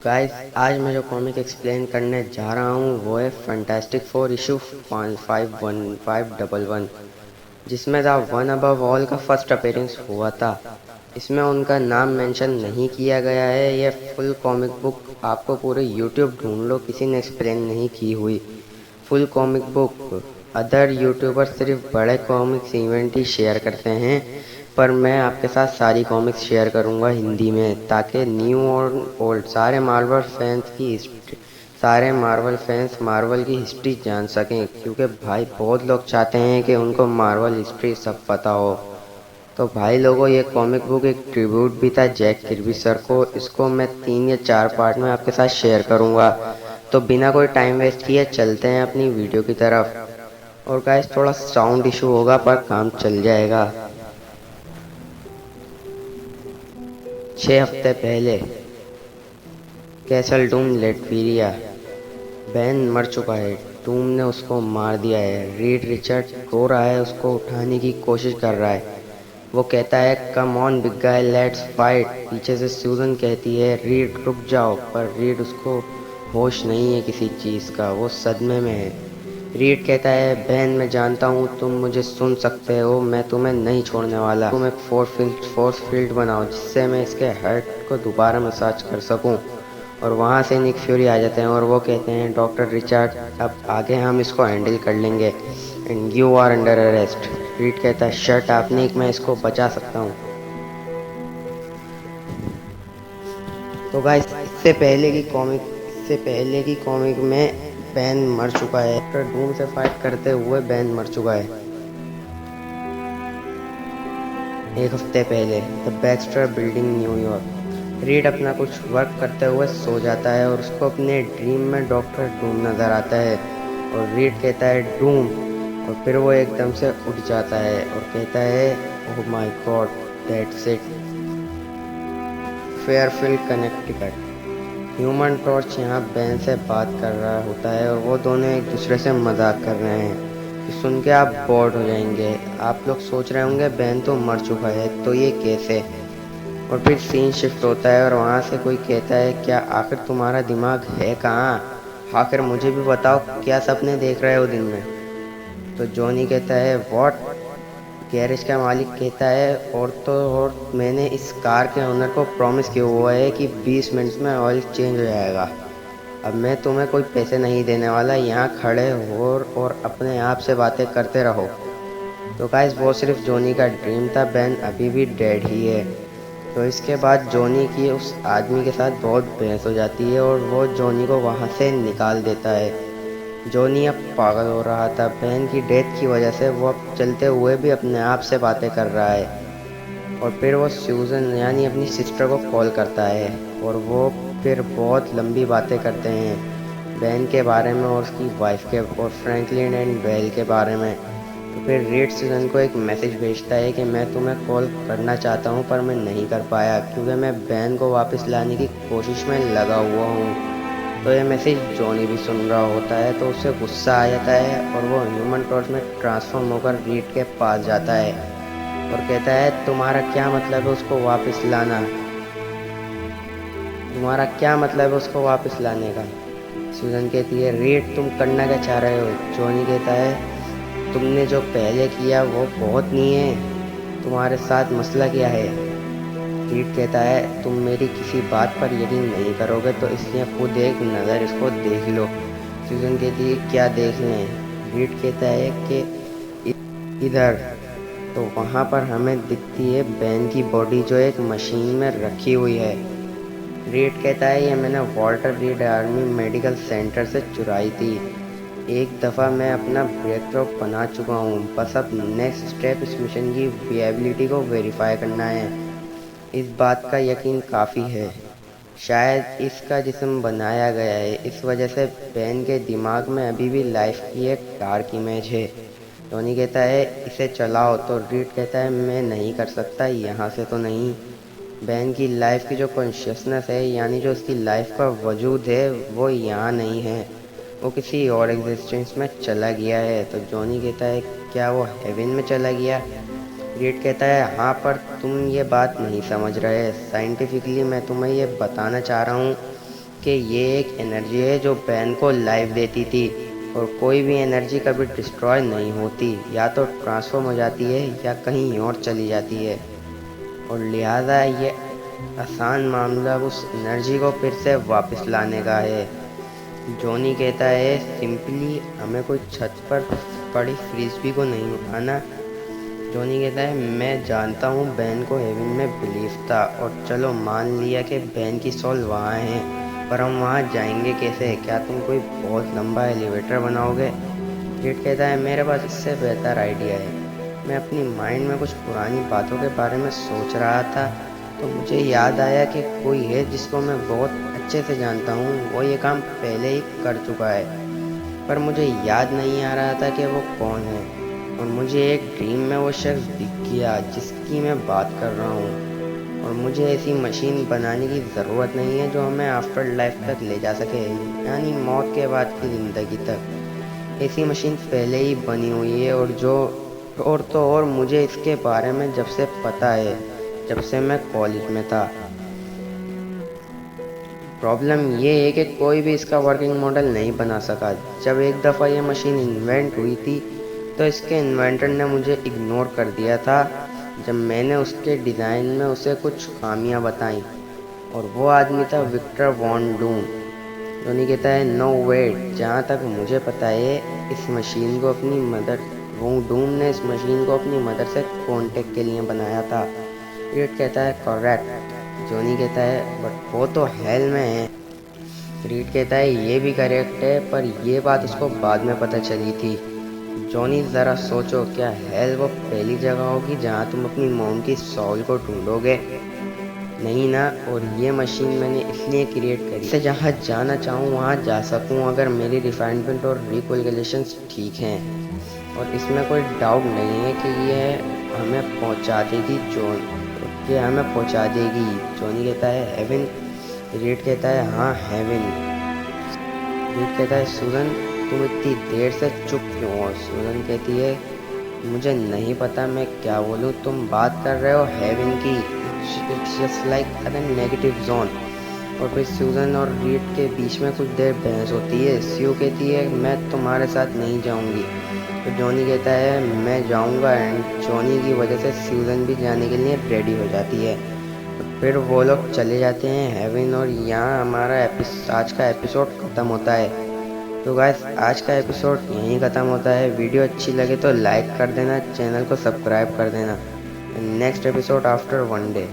Guys, आज मैं जो कॉमिक एक्सप्लेन करने जा रहा हूँ वो है फैंटास्टिक फोर इशू 511 जिसमें द वन अबव ऑल का फर्स्ट अपीयरेंस हुआ था। इसमें उनका नाम मेंशन नहीं किया गया है। ये फुल कॉमिक बुक आपको पूरे यूट्यूब ढूंढ लो, किसी ने एक्सप्लेन नहीं की हुई full comic book. Other YouTuber सिर्फ बड़े कॉमिक्स इवेंट ही शेयर करते हैं, पर मैं आपके साथ सारी कॉमिक्स शेयर करूंगा हिंदी में, ताकि न्यू और ओल्ड सारे मार्वल फैंस मार्वल की हिस्ट्री जान सकें, क्योंकि भाई बहुत लोग चाहते हैं कि उनको मार्वल हिस्ट्री सब पता हो। तो भाई लोगों, ये कॉमिक बुक एक ट्रिब्यूट भी था जैक किर्बी सर को। इसको मैं 3 या 4 पार्ट में आपके साथ शेयर करूंगा। तो बिना कोई टाइम वेस्ट किए चलते हैं अपनी वीडियो की तरफ। और गाइस, थोड़ा साउंड इशू होगा पर काम चल जाएगा। 6 हफ्ते पहले कैसल डूम लेटवीरिया। बैन मर चुका है, डूम ने उसको मार दिया है। रीड रिचर्ड रो रहा है, उसको उठाने की कोशिश कर रहा है। वो कहता है come on big guy, let's fight. पीछे से सूजन कहती है रीड रुक जाओ, पर रीड उसको होश नहीं है किसी चीज़ का, वो सदमे में है। रीड कहता है बहन, मैं जानता हूँ तुम मुझे सुन सकते हो, मैं तुम्हें नहीं छोड़ने वाला। तुम एक फोर्स फील्ड बनाओ जिससे मैं इसके हर्ट को दोबारा मसाज कर सकूं। और वहाँ से निक फ्यूरी आ जाते हैं और वो कहते हैं डॉक्टर रिचर्ड, अब आगे हम इसको हैंडल कर लेंगे and you are under arrest. Read कहता है शट आप निक, मैं इसको बचा सकता हूँ। तो गाइस, इससे पहले की कॉमिक में बैन मर चुका है। डॉक्टर डूम से फाइट करते हुए बैन मर चुका है 1 हफ्ते पहले the Baxter building, New York. Read अपना कुछ वर्क करते हुए सो जाता है और उसको अपने ड्रीम में डॉक्टर डूम नज़र आता है। और रीड कहता है डूम, और फिर वो एकदम से उठ जाता है और कहता है oh my God, that's it. Fairfield Connecticut. Human torch यहाँ बैन से बात कर रहा होता है और वो दोनों एक दूसरे से मजाक कर रहे हैं। ये सुन के आप बोर्ड हो जाएंगे। आप लोग सोच रहे होंगे बैन तो मर चुका है, तो ये कैसे। और फिर सीन शिफ्ट होता है और वहाँ से कोई कहता है क्या आखिर तुम्हारा दिमाग है कहाँ, आखिर मुझे भी बताओ, क्या सपने देख रहे हो दिन में। तो जॉनी कहता है व्हाट। गैरेज का मालिक कहता है और मैंने इस कार के ओनर को प्रॉमिस किया हुआ है कि 20 मिनट्स में ऑयल चेंज हो जाएगा। अब मैं तुम्हें कोई पैसे नहीं देने वाला, यहाँ खड़े हो और अपने आप से बातें करते रहो। तो गाइस, वो सिर्फ जॉनी का ड्रीम था, बैन अभी भी डेड ही है। तो इसके बाद जॉनी की उस आदमी के साथ बहुत बहस हो जाती है और वो जॉनी को वहाँ से निकाल देता है। जॉनी अब पागल हो रहा था। बहन की डेथ की वजह से वो अब चलते हुए भी अपने आप से बातें कर रहा है। और फिर वो सूजन यानी अपनी सिस्टर को कॉल करता है और वो फिर बहुत लंबी बातें करते हैं बहन के बारे में और उसकी वाइफ के और फ्रैंकलिन एंड बेल के बारे में। तो फिर रीड सूजन को एक मैसेज भेजता है कि मैं तुम्हें कॉल करना चाहता हूँ पर मैं नहीं कर पाया क्योंकि मैं बहन को वापस लाने की कोशिश में लगा हुआ हूँ। तो ये मैसेज जॉनी भी सुन रहा होता है, तो उसे गुस्सा आ जाता है और वो ह्यूमन टॉर्च में ट्रांसफॉर्म होकर रीड के पास जाता है और कहता है तुम्हारा क्या मतलब है उसको वापस लाना, तुम्हारा क्या मतलब है उसको वापस लाने का। सूजन कहती है रीड तुम करना क्या चाह रहे हो। जॉनी कहता है तुमने जो पहले किया वो बहुत नहीं है, तुम्हारे साथ मसला क्या है। रीड कहता है तुम मेरी किसी बात पर यकीन नहीं करोगे, तो इसलिए खुद एक नज़र इसको देख लो। सूजन कहती है क्या देख लें। रीड कहता है कि इधर। तो वहाँ पर हमें दिखती है बैन की बॉडी जो एक मशीन में रखी हुई है। रीड कहता है ये मैंने Walter read army medical centre से चुराई थी। एक दफ़ा मैं अपना ब्रेक थ्रू बना चुका हूँ, बस अब नेक्स्ट स्टेप इस मिशन की विएबिलिटी को वेरीफाई करना है। इस बात का यकीन काफ़ी है, शायद इसका जिस्म बनाया गया है, इस वजह से बैन के दिमाग में अभी भी लाइफ की एक डार्क इमेज है। टोनी कहता है इसे चलाओ, तो रीड कहता है मैं नहीं कर सकता, यहाँ से तो नहीं। बैन की लाइफ की जो कॉन्शियसनेस है यानी जो उसकी लाइफ का वजूद है वो यहाँ नहीं है, वो किसी और एग्जिस्टेंस में चला गया है। तो जॉनी कहता है क्या वो हेवन में चला गया। रीड कहता है हाँ, पर तुम ये बात नहीं समझ रहे। साइंटिफिकली मैं तुम्हें ये बताना चाह रहा हूँ कि ये एक एनर्जी है जो बैन को लाइफ देती थी, और कोई भी एनर्जी कभी डिस्ट्रॉय नहीं होती, या तो ट्रांसफॉर्म हो जाती है या कहीं और चली जाती है। और लिहाजा ये आसान मामला उस एनर्जी को फिर से वापस लाने का है। जॉनी कहता है, सिंपली हमें कोई छत पर पड़ी फ्रिस्बी को नहीं उठाना। जॉनी कहता है, मैं जानता हूँ बैन को हेवन में बिलीव था, और चलो मान लिया कि बैन की सोल वहाँ है, पर हम वहाँ जाएंगे कैसे? क्या तुम कोई बहुत लंबा एलिवेटर बनाओगे? रीड कहता है, मेरे पास इससे बेहतर आइडिया है। मैं अपनी माइंड में कुछ पुरानी बातों के बारे में सोच रहा था, तो मुझे याद आया कि कोई है जिसको मैं बहुत अच्छे से जानता हूँ, वो ये काम पहले ही कर चुका है, पर मुझे याद नहीं आ रहा था कि वो कौन है। और मुझे एक ड्रीम में वो शख्स दिख गया जिसकी मैं बात कर रहा हूँ। और मुझे ऐसी मशीन बनाने की ज़रूरत नहीं है जो हमें आफ्टर लाइफ तक ले जा सके, यानी मौत के बाद की ज़िंदगी तक। ऐसी मशीन पहले ही बनी हुई है, और मुझे इसके बारे में जब से पता है, जब से मैं कॉलेज में था। प्रॉब्लम ये है कि कोई भी इसका वर्किंग मॉडल नहीं बना सका। जब एक दफ़ा ये मशीन इन्वेंट हुई थी तो इसके इन्वेंटर ने मुझे इग्नोर कर दिया था जब मैंने उसके डिज़ाइन में उसे कुछ खामियां बताई, और वो आदमी था विक्टर वॉन डूम। टोनी कहता है, नो वेट, जहाँ तक मुझे पता है इस मशीन को अपनी मदर वो डूम ने इस मशीन को अपनी मदर से कांटेक्ट के लिए बनाया था। रीड कहता है, करेक्ट। जॉनी कहता है, बट वो तो हेल में है। रीड कहता है, ये भी करेक्ट है, पर ये बात उसको बाद में पता चली थी। जॉनी, ज़रा सोचो, क्या हेल वो पहली जगह होगी जहाँ तुम अपनी मॉम की सोल को ढूंढोगे? नहीं ना। और ये मशीन मैंने इसलिए क्रिएट करी इससे जहाँ जाना चाहूँ वहाँ जा सकूँ, अगर मेरी रिफाइनमेंट और रिकैलकुलेशंस ठीक हैं। और इसमें कोई डाउट नहीं है कि ये हमें पहुँचा देगी ये हमें पहुँचा देगी। जॉनी कहता है, हेवन। रीड कहता है, हाँ हेवन। रीड कहता है, सूजन तुम इतनी देर से चुप क्यों हो? सूजन कहती है, मुझे नहीं पता मैं क्या बोलूँ, तुम बात कर रहे हो हेवन की, it's just like a negative zone. और फिर सूजन और रीड के बीच में कुछ देर बहस होती है। स्यू कहती है, मैं तुम्हारे साथ नहीं जाऊंगी। तो जॉनी कहता है, मैं जाऊंगा, एंड जॉनी की वजह से सूजन भी जाने के लिए रेडी हो जाती है। फिर वो लोग चले जाते हैं हेवन, और यहाँ हमारा आज का एपिसोड ख़त्म होता है। तो गाइस, आज का एपिसोड यहीं ख़त्म होता है। वीडियो अच्छी लगे तो लाइक कर देना, चैनल को सब्सक्राइब कर देना। Next episode after 1 day.